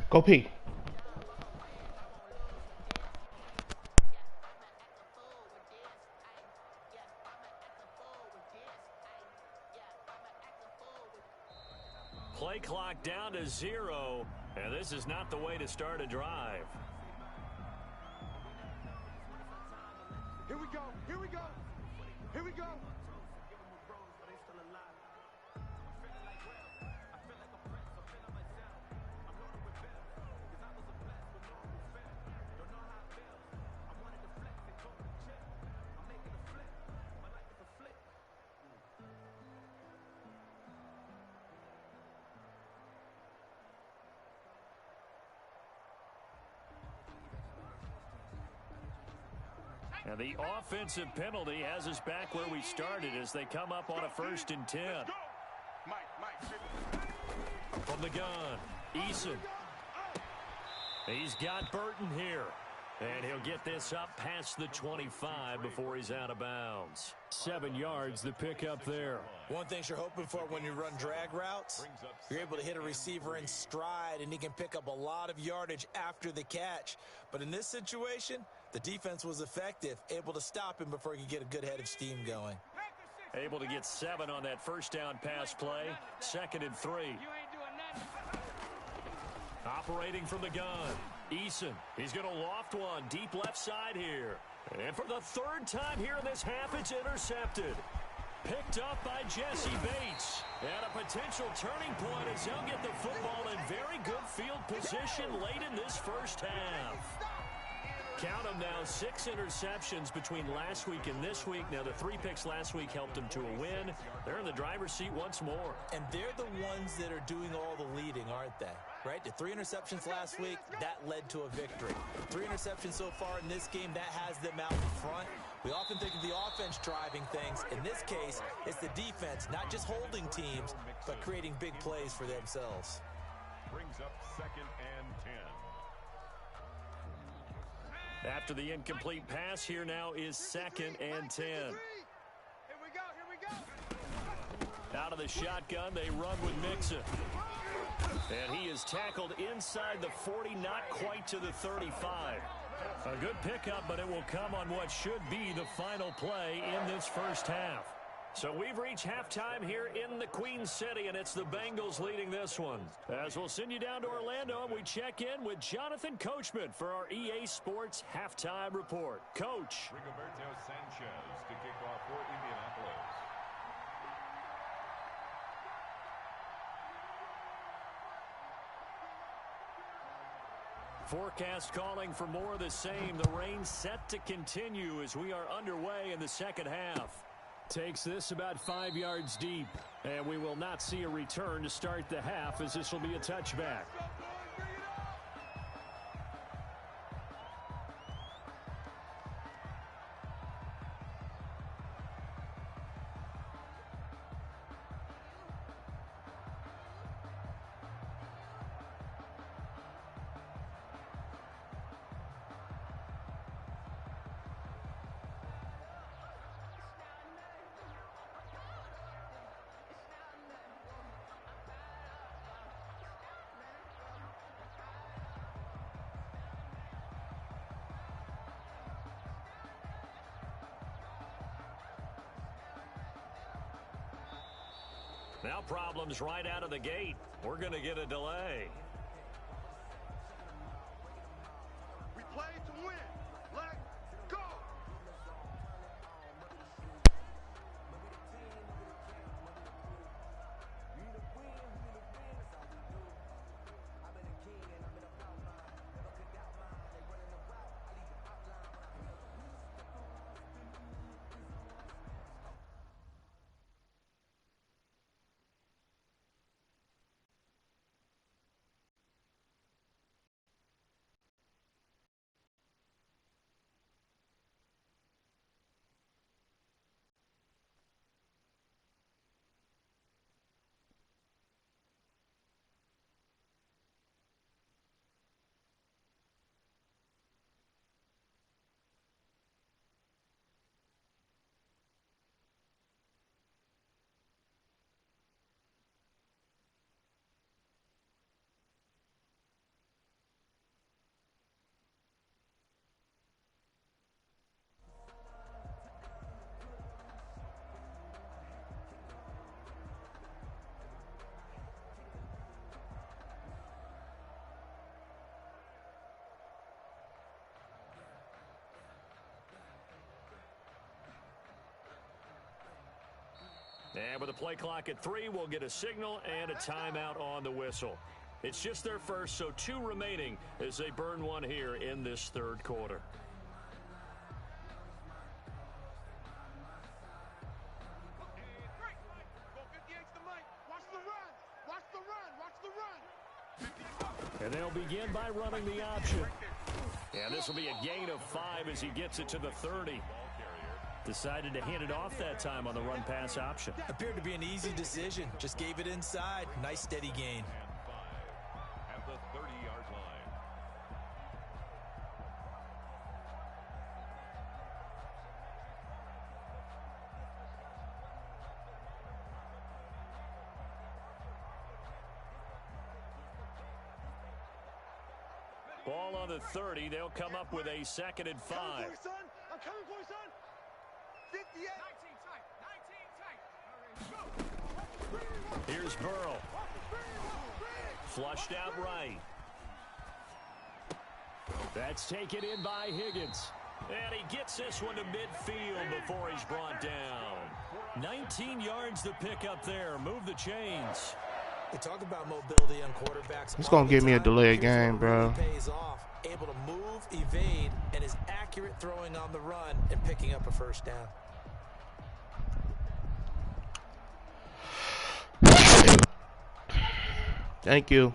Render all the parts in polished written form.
Go pee. Play clock down to 0, and this is not the way to start a drive. Here we go, here we go, here we go. And the offensive penalty has us back where we started as they come up on a 1st and 10. From the gun, Eason. He's got Burton here. And he'll get this up past the 25 before he's out of bounds. 7 yards the pick up there. One thing you're hoping for when you run drag routes, you're able to hit a receiver in stride, and he can pick up a lot of yardage after the catch. But in this situation, the defense was effective, able to stop him before he could get a good head of steam going. Able to get 7 on that first down pass play. 2nd and 3. Operating from the gun. Eason, he's going to loft one deep left side here. And for the 3rd time here in this half, it's intercepted. Picked up by Jesse Bates. And a potential turning point as he'll get the football in very good field position late in this first half. Count them now, 6 interceptions between last week and this week. Now, the 3 picks last week helped them to a win. They're in the driver's seat once more. And they're the ones that are doing all the leading, aren't they? Right? The 3 interceptions last week, that led to a victory. 3 interceptions so far in this game, that has them out in front. We often think of the offense driving things. In this case, it's the defense, not just holding teams, but creating big plays for themselves. Brings up 2nd and 10. After the incomplete pass, here now is 2nd and 10. Here we go, here we go. Out of the shotgun, they run with Mixon. And he is tackled inside the 40, not quite to the 35. A good pickup, but it will come on what should be the final play in this first half. So we've reached halftime here in the Queen City, and it's the Bengals leading this one. As we'll send you down to Orlando, and we check in with Jonathan Coachman for our EA Sports Halftime Report. Coach. Rigoberto Sanchez to kick off for Indianapolis. Forecast calling for more of the same. The rain set to continue as we are underway in the second half. Takes this about 5 yards deep, and we will not see a return to start the half as this will be a touchback. Now problems right out of the gate. We're going to get a delay. We play to win. Let's go. And with a play clock at 3, we'll get a signal and a timeout on the whistle. It's just their first, so 2 remaining as they burn one here in this third quarter. And they'll begin by running the option. And this will be a gain of 5 as he gets it to the 30. Decided to hand it off that time on the run-pass option. Appeared to be an easy decision. Just gave it inside. Nice steady gain. At the 30-yard line. Ball on the 30. They'll come up with a 2nd and 5. I'm coming for you, son. 58. 19 tight. Here's Burrow. Flushed out right. That's taken in by Higgins. And he gets this one to midfield before he's brought down. 19 yards to pick up there. Move the chains. They talk about mobility on quarterbacks. It's going to give me a delayed game, bro. Pays off. Able to move, evade, and is accurate throwing on the run and picking up a first down. Thank you.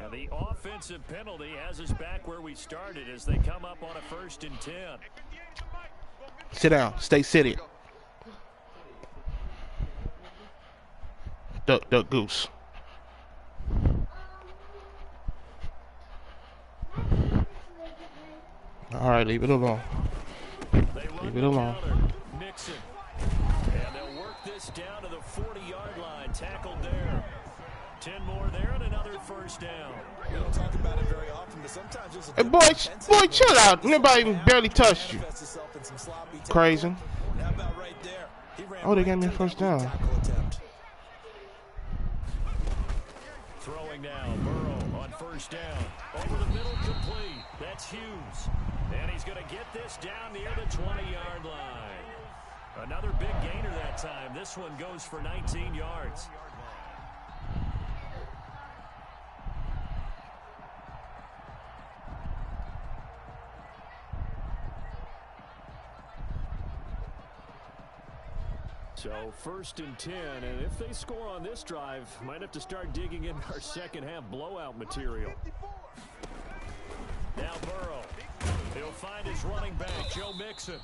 The offensive penalty has us back where we started as they come up on a 1st and 10. Sit down. Stay seated. Duck, duck, goose. All right, leave it alone. Leave it alone. Mixon. And they'll work this down to the 40-yard line. Tackled there. 10 more there and another first down. We don't talk about it very often, but sometimes it's a Hey, boy, chill out. Nobody even barely touched you. Crazy. How about right there? He ran Oh, they gave right me a to first that down. tackle attempt. Throwing now, Burrow on first down. Over the middle, complete. That's Hughes. And he's going to get this down near the 20-yard line. Another big gainer that time. This one goes for 19 yards. So 1st and 10, and if they score on this drive, might have to start digging in our second half blowout material. Now Burrow. He'll find his running back, Joe Mixon.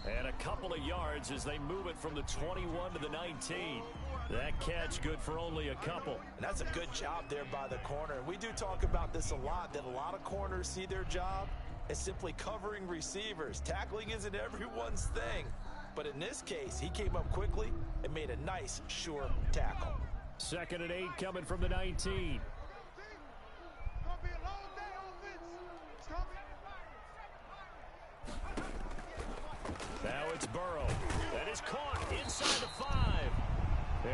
And a couple of yards as they move it from the 21 to the 19. That catch good for only a couple. And that's a good job there by the corner. We do talk about this a lot, that a lot of corners see their job as simply covering receivers. Tackling isn't everyone's thing. But in this case, he came up quickly and made a nice, sure tackle. 2nd and 8 coming from the 19. Now it's Burrow. That is caught inside the 5.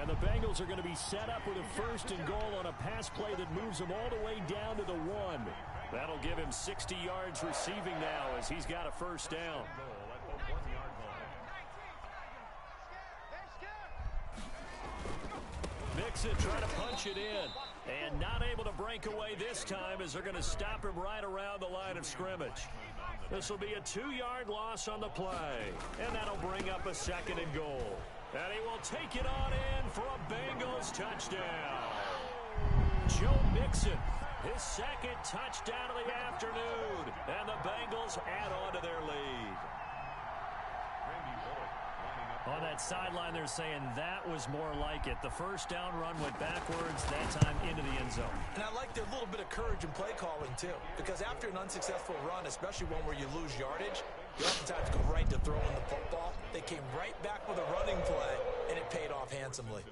And the Bengals are going to be set up with a 1st and goal on a pass play that moves them all the way down to the 1. That'll give him 60 yards receiving now as he's got a first down. Mixon trying to punch it in. And not able to break away this time as they're going to stop him right around the line of scrimmage. This will be a 2-yard loss on the play. And that'll bring up a 2nd and goal. And he will take it on in for a Bengals touchdown. Joe Mixon, his 2nd touchdown of the afternoon. And the Bengals add on to their lead. Randy Bullock lining up On that sideline, they're saying that was more like it. The first down run went backwards, that time into the end zone. And I like their little bit of courage in play calling, too. Because after an unsuccessful run, especially one where you lose yardage, you oftentimes go right to throwing the football. They came right back with a running play, and it paid off handsomely.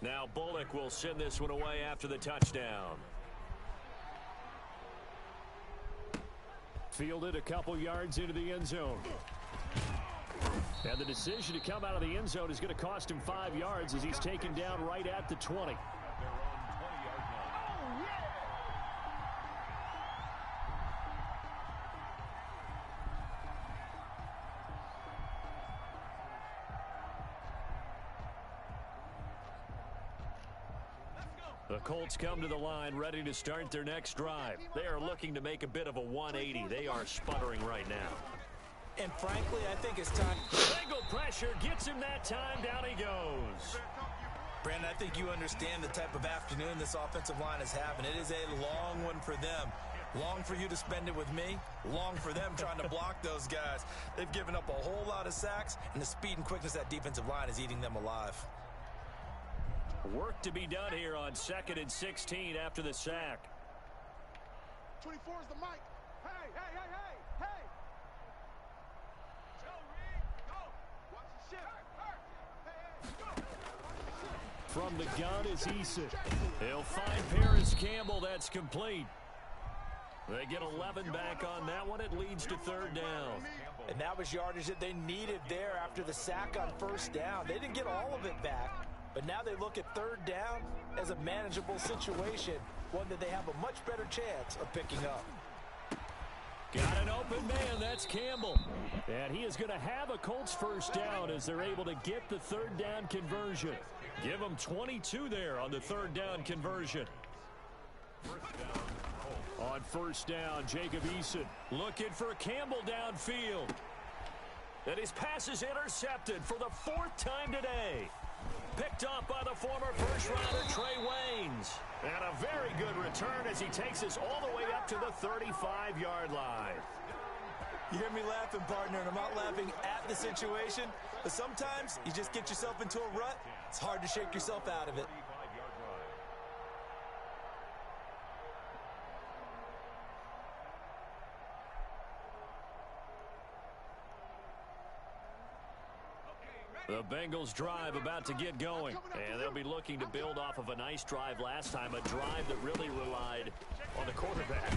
Now Bullock will send this one away after the touchdown. Fielded a couple yards into the end zone. And the decision to come out of the end zone is going to cost him 5 yards as he's taken down right at the 20. The Colts come to the line ready to start their next drive. They are looking to make a bit of a 180. They are sputtering right now. And frankly, I think it's time. Bengal pressure gets him that time. Down he goes. Brandon, I think you understand the type of afternoon this offensive line is having. It is a long one for them. Long for you to spend it with me. Long for them trying to block those guys. They've given up a whole lot of sacks, and the speed and quickness of that defensive line is eating them alive. Work to be done here on 2nd and 16 after the sack. 24 is the mic. Hey, hey, hey, hey, hey. From the gun is Eason. He'll find Paris Campbell. That's complete. They get 11 back on that one. It leads to 3rd down. And that was yardage that they needed there after the sack on 1st down. They didn't get all of it back, but now they look at 3rd down as a manageable situation, one that they have a much better chance of picking up. Got an open man. That's Campbell. And he is going to have a Colts 1st down as they're able to get the 3rd down conversion. Give them 22 there on the 3rd down conversion. On 1st down, Jacob Eason looking for Campbell downfield. And his pass is intercepted for the 4th time today. Picked off by the former first-rounder Trey Waynes. And a very good return as he takes us all the way up to the 35-yard line. You hear me laughing, partner, and I'm not laughing at the situation, but sometimes you just get yourself into a rut. It's hard to shake yourself out of it. The Bengals drive about to get going, and they'll be looking to build off of a nice drive last time, a drive that really relied on the quarterback.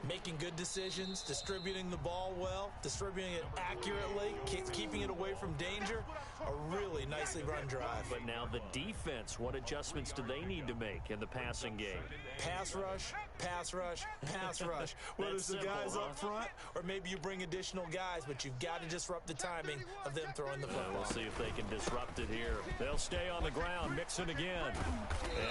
Making good decisions, distributing the ball well, distributing it accurately, keeping it away from danger. A really nicely run drive. But now the defense, what adjustments do they need to make in the passing game? Pass rush, pass rush, pass rush. Whether it's the guys up front or maybe you bring additional guys, but you've got to disrupt the timing of them throwing the football. We'll see if they can disrupt it here. They'll stay on the ground, Mixon again.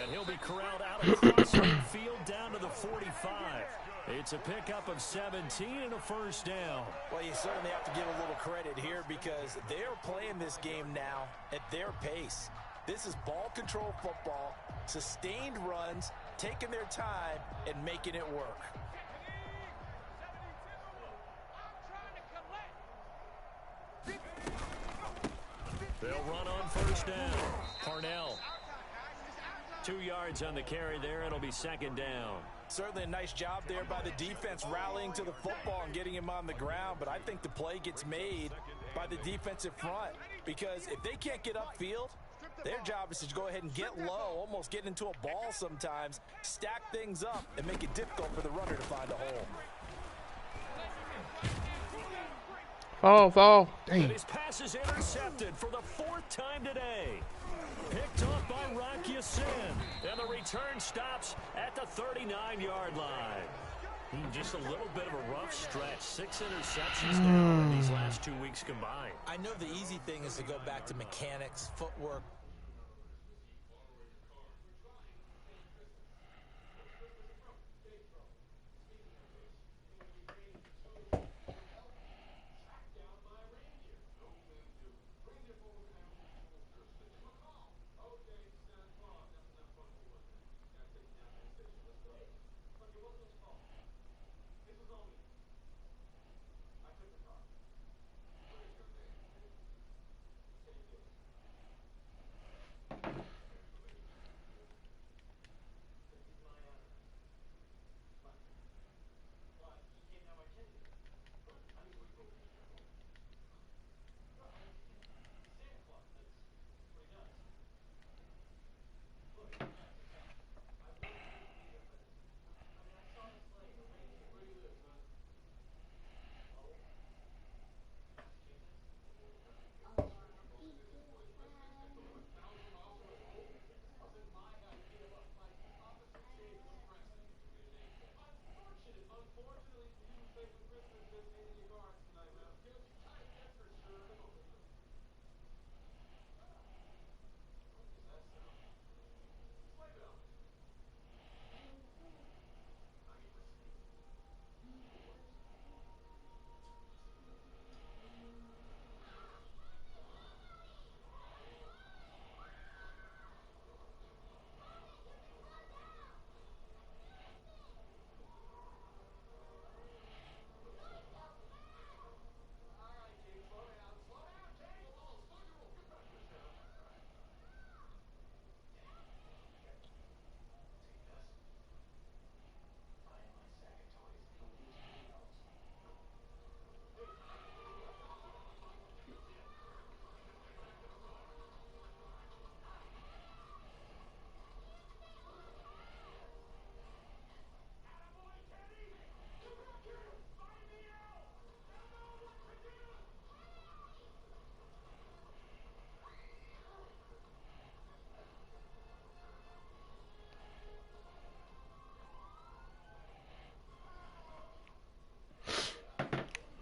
And he'll be corralled out across midfield down to the 45. It's a pickup of 17 and a 1st down. Well, you certainly have to give a little credit here because they're playing this game now at their pace. This is ball control football, sustained runs, taking their time and making it work. They'll run on 1st down. Parnell. 2 yards on the carry there. It'll be 2nd down. Certainly a nice job there by the defense rallying to the football and getting him on the ground, but I think the play gets made by the defensive front because if they can't get upfield, their job is to go ahead and get low, almost get into a ball sometimes, stack things up, and make it difficult for the runner to find a hole. Fall. Dang. And his pass is intercepted for the 4th time today. Picked off by Rock Ya-Sin. And the return stops at the 39-yard line. Just a little bit of a rough stretch. 6 interceptions now in these last 2 weeks combined. I know the easy thing is to go back to mechanics, footwork,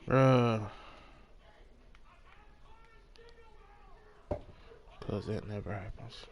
Cause that never happens.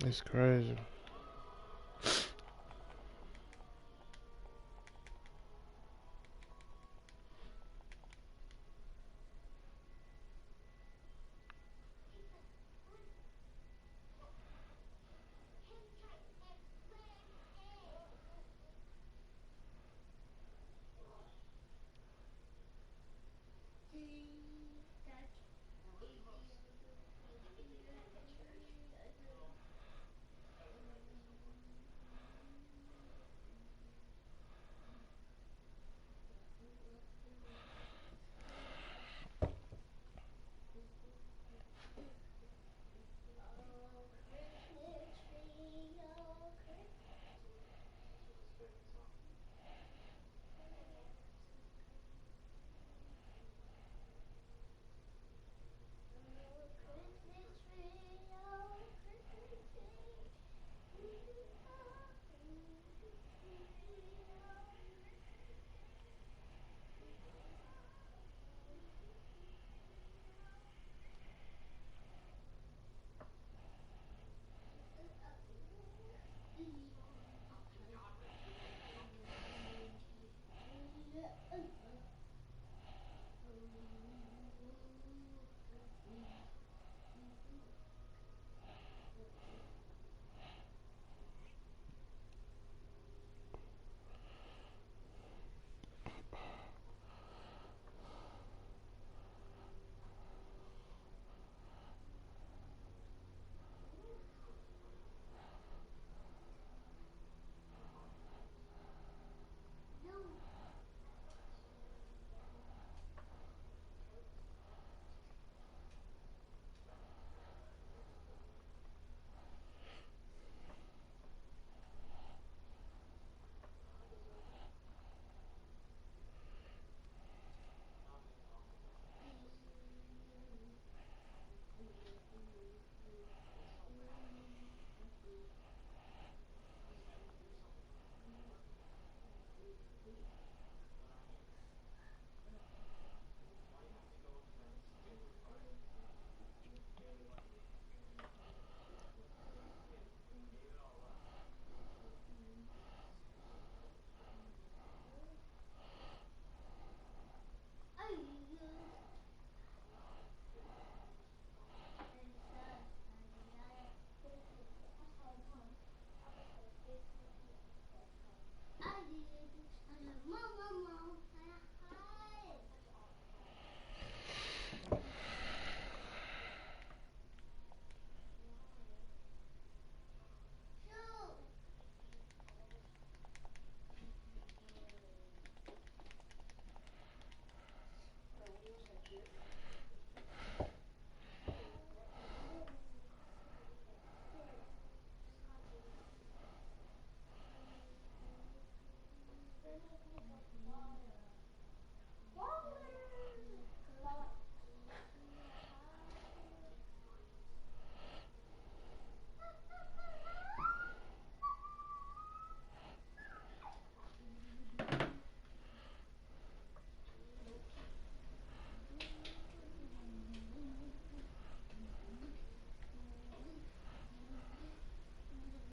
It's crazy.